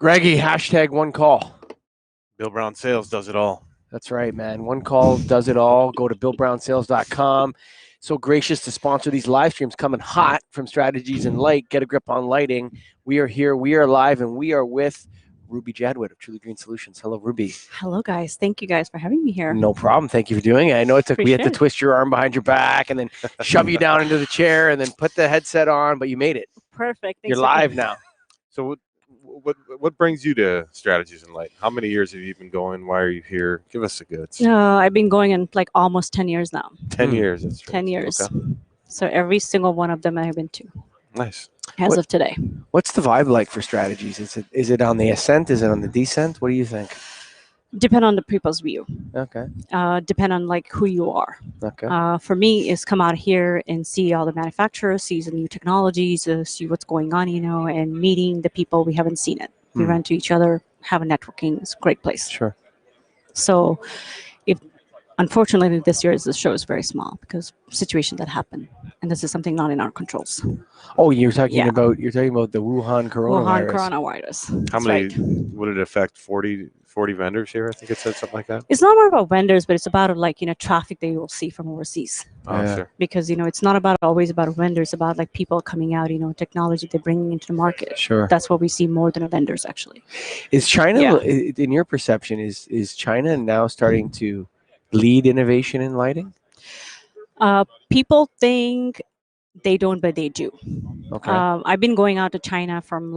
Greggy, hashtag one call. Bill Brown Sales does it all. That's right, man. One call does it all. Go to BillBrownSales.com. So gracious to sponsor these live streams coming hot from Strategies in Light. Get a grip on lighting. We are here. We are live, and we are with Ruby Jadwood of Truly Green Solutions. Hello, Ruby. Hello, guys. Thank you guys for having me here. No problem. Thank you for doing it. I know it took. We had to twist your arm behind your back and then shove you down into the chair and then put the headset on, but you made it. Perfect. You're live now. So what brings you to Strategies in Light? How many years have you been going? Why are you here? Give us the goods. I've been going in like almost 10 years now. 10 years. That's 10 years. Okay. So every single one of them I have been to. Nice. As of today. What's the vibe like for Strategies? Is it on the ascent? Is it on the descent? What do you think? Depend on the people's view. Okay. Depend on like who you are. Okay. For me, is come out here and see all the manufacturers, see the new technologies, see what's going on, and meeting the people we haven't seen it. We run to each other, have a networking. It's a great place. Sure. So, unfortunately, this year the show is very small because situations that happen, and this is something not in our controls. Oh, you're talking about the Wuhan coronavirus. Wuhan coronavirus. How many would it affect? 40 vendors here? I think it said something like that. It's not more about vendors, but it's about traffic that you will see from overseas. Oh, sure. Because it's not always about vendors. It's about like people coming out, technology they're bringing into the market. Sure. That's what we see more than vendors actually. Is China, in your perception, is China now starting to lead innovation in lighting? People think they don't, but they do. Okay. I've been going out to China from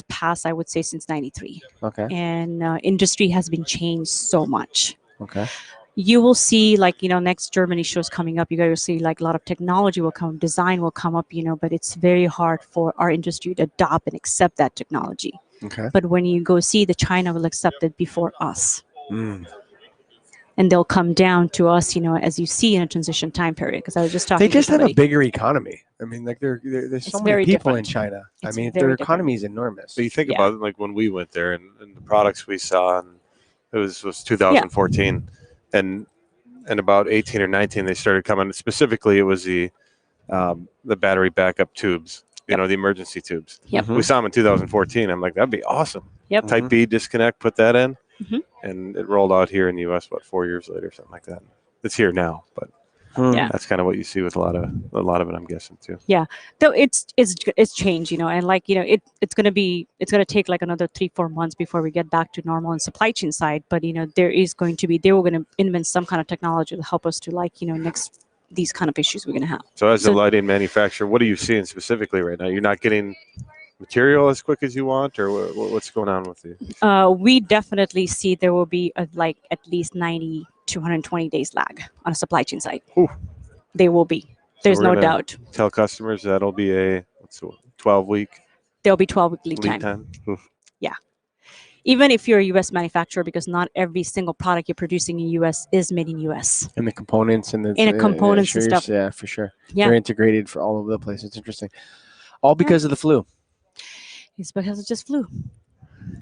past, I would say, since '93. Okay. And industry has been changed so much. Okay. You will see, next Germany shows coming up. You guys will see, a lot of technology will come, design will come up, but it's very hard for our industry to adopt and accept that technology. Okay. But when you go see, China will accept it before us. Mm. And they'll come down to us, as you see in a transition time period. Because I was just talking. They just have a bigger economy. I mean, there's so many people in China. It's their economy is enormous. So you think about it, like when we went there and the products we saw, and it was 2014, and about 18 or 19 they started coming. Specifically, it was the battery backup tubes. The emergency tubes. Yep. We saw them in 2014. I'm like, that'd be awesome. Yep. Type B disconnect, put that in. Mm-hmm. And it rolled out here in the U.S. 4 years later, something like that. It's here now, but that's kind of what you see with a lot of it, I'm guessing too. Yeah, though it's changed, and it's gonna take like another 3-4 months before we get back to normal in supply chain side. But they were gonna invent some kind of technology to help us to next these kind of issues we're gonna have. So as a lighting manufacturer, what are you seeing specifically right now? You're not getting material as quick as you want, or what's going on with you? We definitely see there will be at least 90 to 120 days lag on a supply chain side. Ooh. They will be. There's no doubt. Tell customers that'll be a 12-week. There'll be 12-week lead time. Yeah. Even if you're a U.S. manufacturer, because not every single product you're producing in U.S. is made in U.S. And the components and components and stuff. Yeah, for sure. Yeah. They're integrated for all over the place. It's interesting. All because of the flu. It's because it just flew.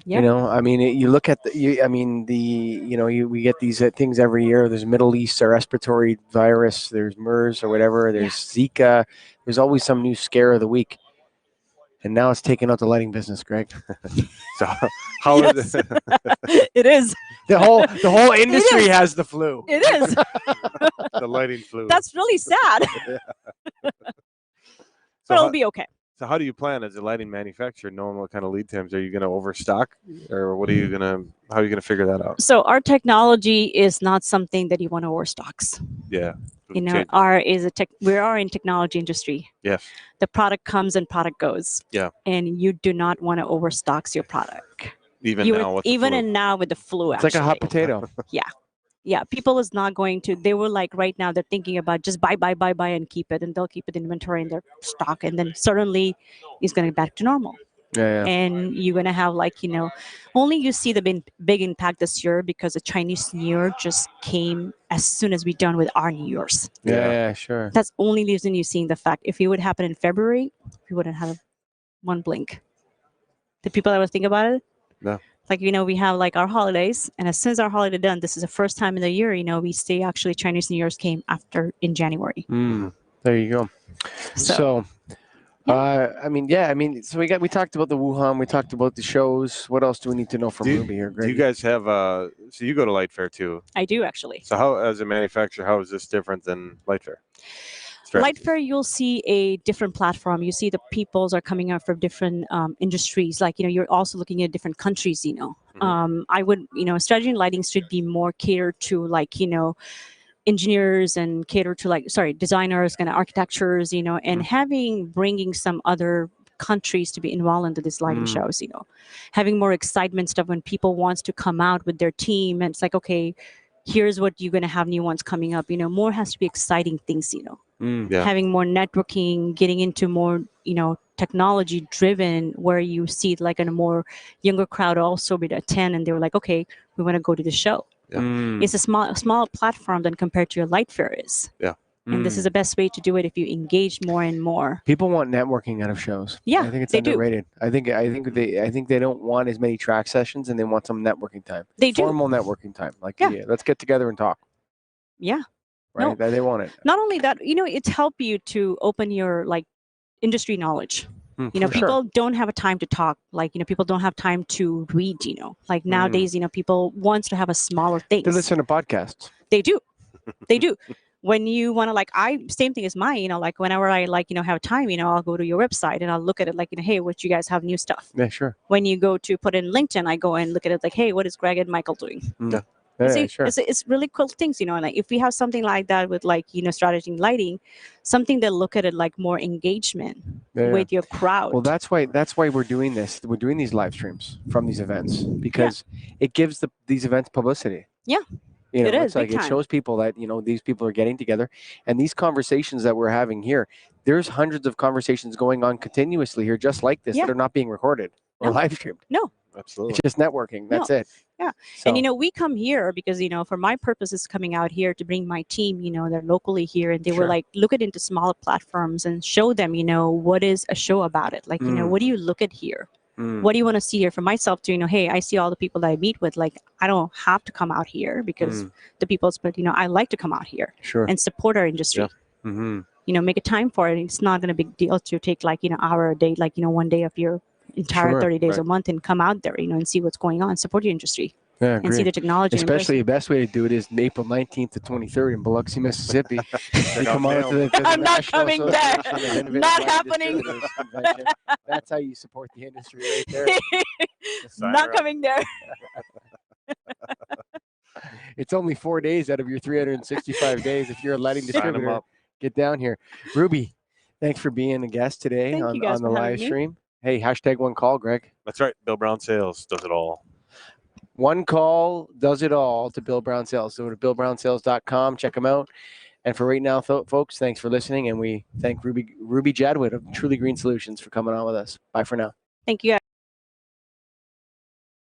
Yeah. You look at we get these things every year. There's Middle East respiratory virus. There's MERS or whatever. There's Zika. There's always some new scare of the week. And now it's taking out the lighting business, Greg. So how is it? It is. The whole industry has the flu. It is. The lighting flu. That's really sad. But it'll be okay. So how do you plan as a lighting manufacturer, knowing what kind of lead times? Are you going to overstock, or how are you going to figure that out? So our technology is not something that you want to overstocks. Yeah. We are in technology industry. Yes. The product comes and product goes. Yeah. And you do not want to overstock your product. Even now with the flu. It's like a hot potato. Yeah. Yeah, people is not going to. They were like right now. They're thinking about just buy, and keep it, and they'll keep it in inventory in their stock, and then suddenly it's going to get back to normal. Yeah. And you're going to have only you see the big impact this year because the Chinese New Year just came as soon as we done with our New Year's. Yeah, sure. That's the only reason you're seeing the fact. If it would happen in February, we wouldn't have one blink. The people ever think about it? No. We have our holidays, and as soon as our holiday done, this is the first time in the year, we see actually Chinese New Year's came in January. There you go. So I mean, yeah. I mean, so we talked about the Wuhan. We talked about the shows. What else do we need to know from Ruby here, Do Greg? you guys have so you go to Light Fair too? I do actually. So how, as a manufacturer, how is this different than Light Fair? Light Fair, you'll see a different platform. You see the peoples are coming out from different industries. Like, you're also looking at different countries, Mhm. I would, strategy and lighting should be more catered to like, engineers and cater to like, designers, kind of architectures, and bringing some other countries to be involved into these lighting shows, having more excitement stuff when people wants to come out with their team. And it's like, okay, here's what you're going to have new ones coming up, more has to be exciting things, Yeah. having more networking, getting into more, technology driven, where you see like a more younger crowd also be to attend, and they were like, okay, we want to go to the show. It's a smaller platform than compared to your Light Fair is. Yeah. And this is the best way to do it if you engage more and more. People want networking out of shows. Yeah, I think it's they do. underrated. I think they don't want as many track sessions, and they want some networking time. They do. Formal networking time. Like, Yeah. let's get together and talk. Yeah. Right? No. They want it. Not only that, it's help you to open your like industry knowledge. For People sure. don't have a time to talk. Like, people don't have time to read, like nowadays, people wants to have a smaller things. They listen to podcasts. They do. They do. When you want to like, same thing as mine, like whenever I like, have time, I'll go to your website and I'll look at it like, hey, what you guys have new stuff. Yeah, sure. When you go to put in LinkedIn, I go and look at it like, hey, what is Greg and Michael doing? Yeah, sure. It's really cool things, like if we have something like that with like, strategy and lighting, something that look at it like more engagement with your crowd. Well, that's why we're doing this. We're doing these live streams from these events because it gives these events publicity. Yeah. It is, it's like big it time. shows people that these people are getting together, and these conversations that we're having here. There's hundreds of conversations going on continuously here, just like this, that are not being recorded or No. live streamed. No. Absolutely. It's just networking. That's it. Yeah. So, And we come here because for my purposes, coming out here to bring my team, they're locally here, and they were Sure. like look at into smaller platforms and show them, what is a show about it, like what do you look at here, what do you want to see here. For myself to hey, I see all the people that I meet with, like I don't have to come out here because the people's, but I like to come out here sure. and support our industry. Make a time for it. It's not gonna be a big deal to take like hour a day, like 1 day of your entire Sure, 30 days a right. month and come out there, and see what's going on, support your industry, Yeah, and see agree. the technology. and embrace Especially the best way to do it is April 19th to 23rd in Biloxi, Mississippi. You come out to the I'm not National coming there. Association of Innovative Not Lighting happening. Distributors Convention. That's how you support the industry right there. Sign not her up. coming there. It's only 4 days out of your 365 days. If you're a lighting Sign 'em distributor, up. get down here. Ruby, thanks for being a guest today Thank on, you guys on the for having live me. stream. Hey, #1call, Greg. That's right. Bill Brown Sales does it all. One call does it all to Bill Brown Sales. So go to billbrownsales.com, check them out. And for right now, folks, thanks for listening. And we thank Ruby Jadwood of Truly Green Solutions for coming on with us. Bye for now. Thank you guys.